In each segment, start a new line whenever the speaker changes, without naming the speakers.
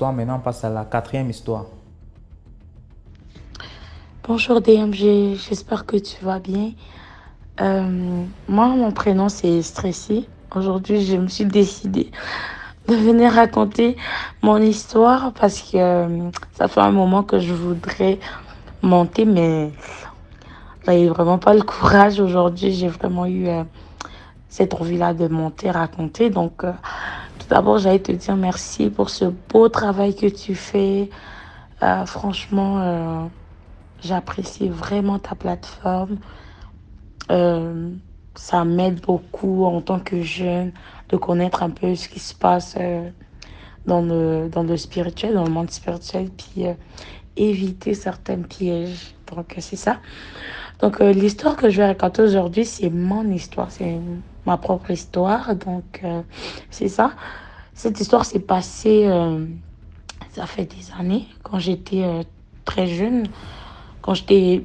Maintenant, on passe à la quatrième histoire.
Bonjour DMG, j'espère que tu vas bien. Moi, mon prénom c'est Stressy. Aujourd'hui, je me suis décidée de venir raconter mon histoire parce que ça fait un moment que je voudrais monter, mais j'avais vraiment pas le courage. Aujourd'hui, j'ai vraiment eu cette envie-là de monter, raconter. Donc, tout d'abord, j'allais te dire merci pour ce beau travail que tu fais. Franchement, j'apprécie vraiment ta plateforme. Euh, Ça m'aide beaucoup en tant que jeune de connaître un peu ce qui se passe dans le spirituel, dans le monde spirituel, puis éviter certains pièges. Donc, c'est ça. Donc, l'histoire que je vais raconter aujourd'hui, c'est mon histoire, c'est ma propre histoire. Donc, c'est ça. Cette histoire s'est passée, ça fait des années, quand j'étais très jeune, quand j'étais,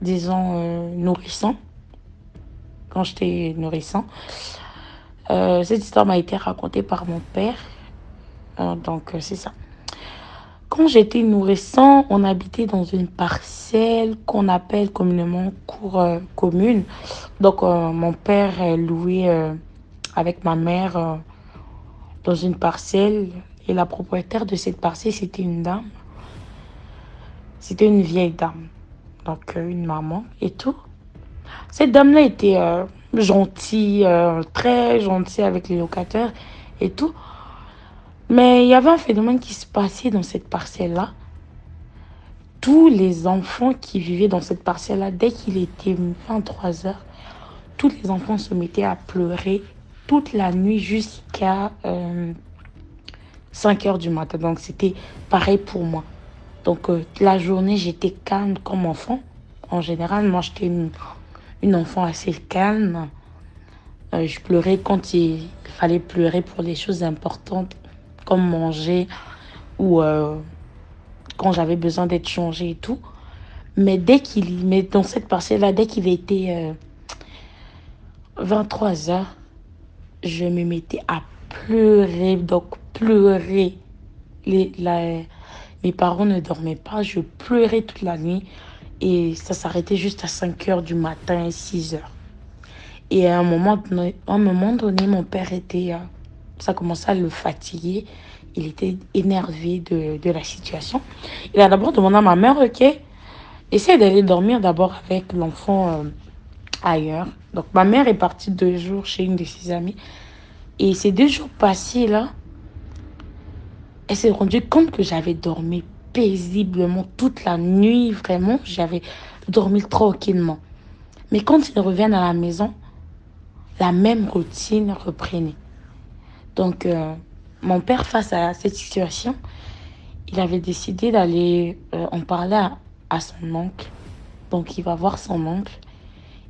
disons, nourrissant. Quand j'étais nourrissant. Cette histoire m'a été racontée par mon père. Donc, c'est ça. Quand j'étais nourrissant, on habitait dans une parcelle qu'on appelle communément cour commune. Donc, mon père louait avec ma mère dans une parcelle. Et la propriétaire de cette parcelle, c'était une dame. C'était une vieille dame. Donc, une maman et tout. Cette dame-là était gentille, très gentille avec les locataires et tout. Mais il y avait un phénomène qui se passait dans cette parcelle-là. Tous les enfants qui vivaient dans cette parcelle-là, dès qu'il était 23 heures, tous les enfants se mettaient à pleurer toute la nuit jusqu'à 5 heures du matin. Donc c'était pareil pour moi. Donc la journée, j'étais calme comme enfant. En général, moi, j'étais une enfant assez calme. Je pleurais quand il fallait pleurer pour les choses importantes, comme manger ou quand j'avais besoin d'être changée et tout. Mais dans cette parcelle-là, dès qu'il était 23 heures, je me mettais à pleurer. Donc, pleurer. Mes parents ne dormaient pas. Je pleurais toute la nuit. Et ça s'arrêtait juste à 5 heures du matin et 6 heures. Et à un moment donné, mon père était, ça commençait à le fatiguer. Il était énervé de la situation. Il a d'abord demandé à ma mère, ok, essaie d'aller dormir d'abord avec l'enfant ailleurs. Donc ma mère est partie 2 jours chez une de ses amies. Et ces 2 jours passés là, elle s'est rendue compte que j'avais dormi paisiblement toute la nuit. Vraiment, j'avais dormi tranquillement. Mais quand ils reviennent à la maison, la même routine reprenait. Donc, mon père, face à cette situation, il avait décidé d'aller en parler à son oncle. Donc, il va voir son oncle.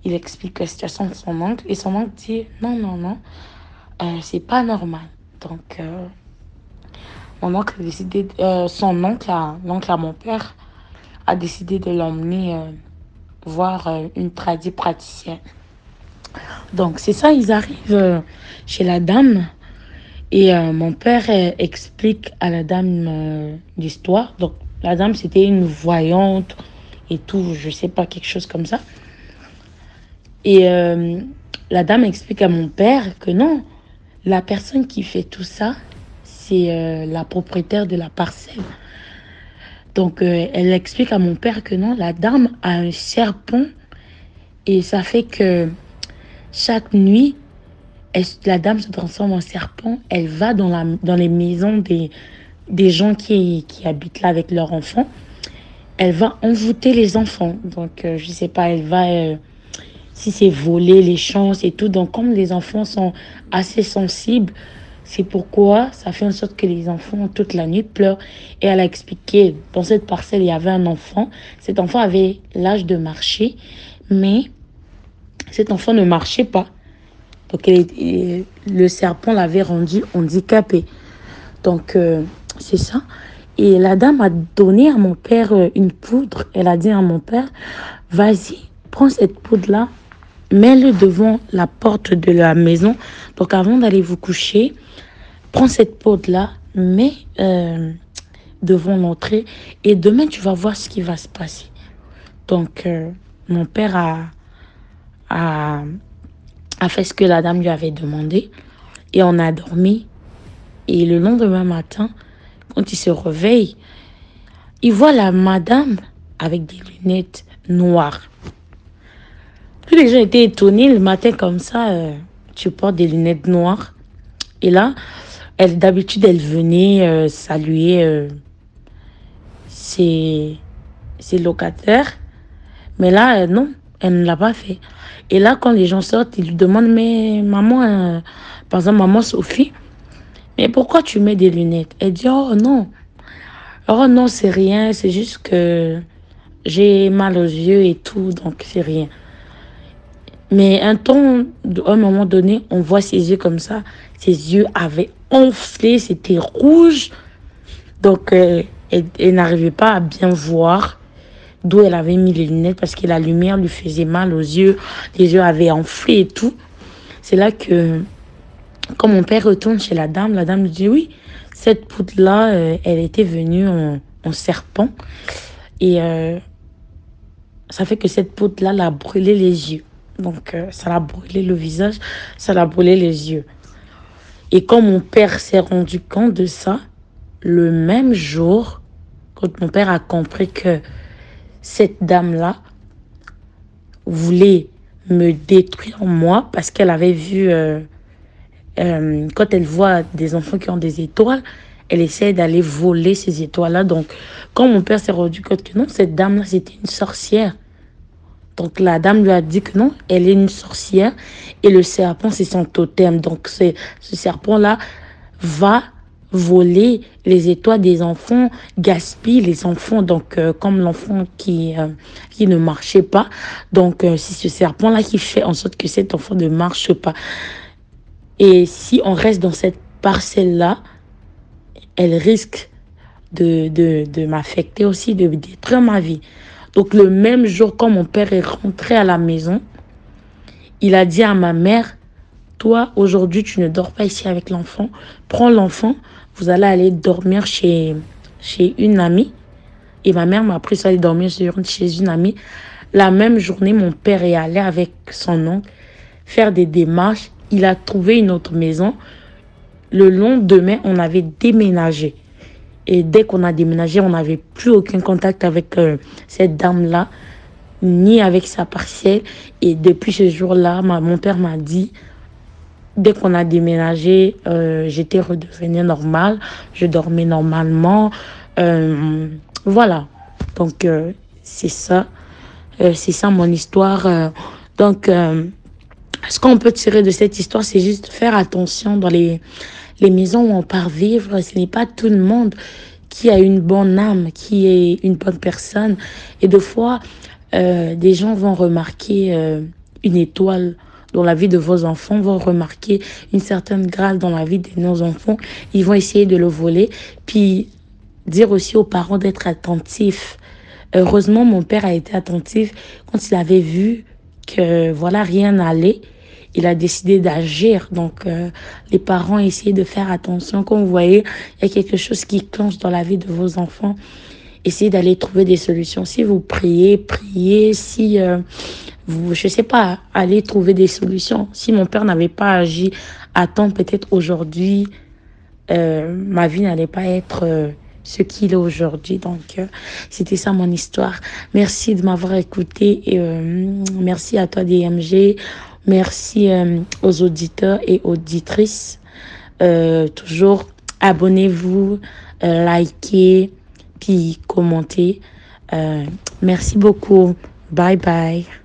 Il explique la situation de son oncle. Et son oncle dit, non, non, non, c'est pas normal. Donc, mon oncle a décidé, l'oncle à mon père, a décidé de l'emmener voir une praticienne. Donc, c'est ça, ils arrivent chez la dame. Et mon père explique à la dame l'histoire. Donc, la dame, c'était une voyante et tout, je sais pas, quelque chose comme ça. Et la dame explique à mon père que non, la personne qui fait tout ça, c'est la propriétaire de la parcelle. Donc, elle explique à mon père que non, la dame a un serpent et ça fait que chaque nuit, la dame se transforme en serpent. Elle va dans les maisons des gens qui habitent là avec leurs enfants. Elle va envoûter les enfants. Donc, je sais pas, elle va, si c'est voler les chances et tout. Donc, comme les enfants sont assez sensibles, c'est pourquoi ça fait en sorte que les enfants, toute la nuit, pleurent. Et elle a expliqué, dans cette parcelle, il y avait un enfant. Cet enfant avait l'âge de marcher, mais cet enfant ne marchait pas. Donc, le serpent l'avait rendu handicapé. Donc, c'est ça. Et la dame a donné à mon père une poudre. Elle a dit à mon père, vas-y, prends cette poudre-là, mets-le devant la porte de la maison. Donc, avant d'aller vous coucher, prends cette poudre-là, mets devant l'entrée et demain, tu vas voir ce qui va se passer. Donc, mon père a, a fait ce que la dame lui avait demandé et on a dormi. Et le lendemain matin, quand il se réveille, il voit la madame avec des lunettes noires. Tous les gens étaient étonnés le matin comme ça. Tu portes des lunettes noires. Et là, d'habitude, elle venait saluer ses locataires. Mais là, non, elle ne l'a pas fait. Et là, quand les gens sortent, ils lui demandent, mais maman, par exemple, maman Sophie, mais pourquoi tu mets des lunettes? Elle dit, oh non, c'est rien, c'est juste que j'ai mal aux yeux et tout, donc c'est rien. Mais un moment donné, on voit ses yeux comme ça. Ses yeux avaient enflé, c'était rouge. Donc, elle n'arrivait pas à bien voir d'où elle avait mis les lunettes parce que la lumière lui faisait mal aux yeux. Les yeux avaient enflé et tout. C'est là que, quand mon père retourne chez la dame lui dit, oui, cette poutre-là, elle était venue en serpent. Et ça fait que cette poutre-là l'a brûlé les yeux. Donc, ça l'a brûlé le visage, ça l'a brûlé les yeux. Et quand mon père s'est rendu compte de ça, le même jour, quand mon père a compris que cette dame-là voulait me détruire moi parce qu'elle avait vu, quand elle voit des enfants qui ont des étoiles, elle essaie d'aller voler ces étoiles-là. Donc, quand mon père s'est rendu compte que non, cette dame-là, c'était une sorcière. Donc, la dame lui a dit que non, elle est une sorcière et le serpent, c'est son totem. Donc, ce serpent-là va voler les étoiles des enfants, gaspille les enfants. Donc, comme l'enfant qui ne marchait pas. Donc, c'est ce serpent-là qui fait en sorte que cet enfant ne marche pas. Et si on reste dans cette parcelle-là, elle risque de m'affecter aussi, de détruire ma vie. Donc, le même jour, quand mon père est rentré à la maison, il a dit à ma mère, toi, aujourd'hui, tu ne dors pas ici avec l'enfant. Prends l'enfant, vous allez aller dormir chez une amie. Et ma mère m'a pris ça, aller dormir chez une amie. La même journée, mon père est allé avec son oncle faire des démarches. Il a trouvé une autre maison. Le lendemain, on avait déménagé. Et dès qu'on a déménagé, on n'avait plus aucun contact avec cette dame-là, ni avec sa parcelle. Et depuis ce jour-là, mon père m'a dit, dès qu'on a déménagé, j'étais redevenue normale. Je dormais normalement. Voilà. Donc, c'est ça. C'est ça mon histoire. Donc, ce qu'on peut tirer de cette histoire, c'est juste faire attention dans les maisons où on part vivre. Ce n'est pas tout le monde qui a une bonne âme, qui est une bonne personne. Et des fois, des gens vont remarquer une étoile dans la vie de vos enfants, vont remarquer une certaine grâce dans la vie de nos enfants. Ils vont essayer de le voler. Puis, dire aussi aux parents d'être attentifs. Heureusement, mon père a été attentif quand il avait vu que, voilà, rien n'allait. Il a décidé d'agir. Donc, les parents essayaient de faire attention. Quand vous voyez, il y a quelque chose qui clenche dans la vie de vos enfants. Essayez d'aller trouver des solutions. Si vous priez, priez. Si vous, je sais pas, allez trouver des solutions. Si mon père n'avait pas agi à temps, peut-être aujourd'hui, ma vie n'allait pas être ce qu'il est aujourd'hui. Donc, c'était ça mon histoire. Merci de m'avoir écouté et merci à toi, DMG. Merci aux auditeurs et auditrices. Toujours, abonnez-vous, likez, puis commentez. Merci beaucoup. Bye bye.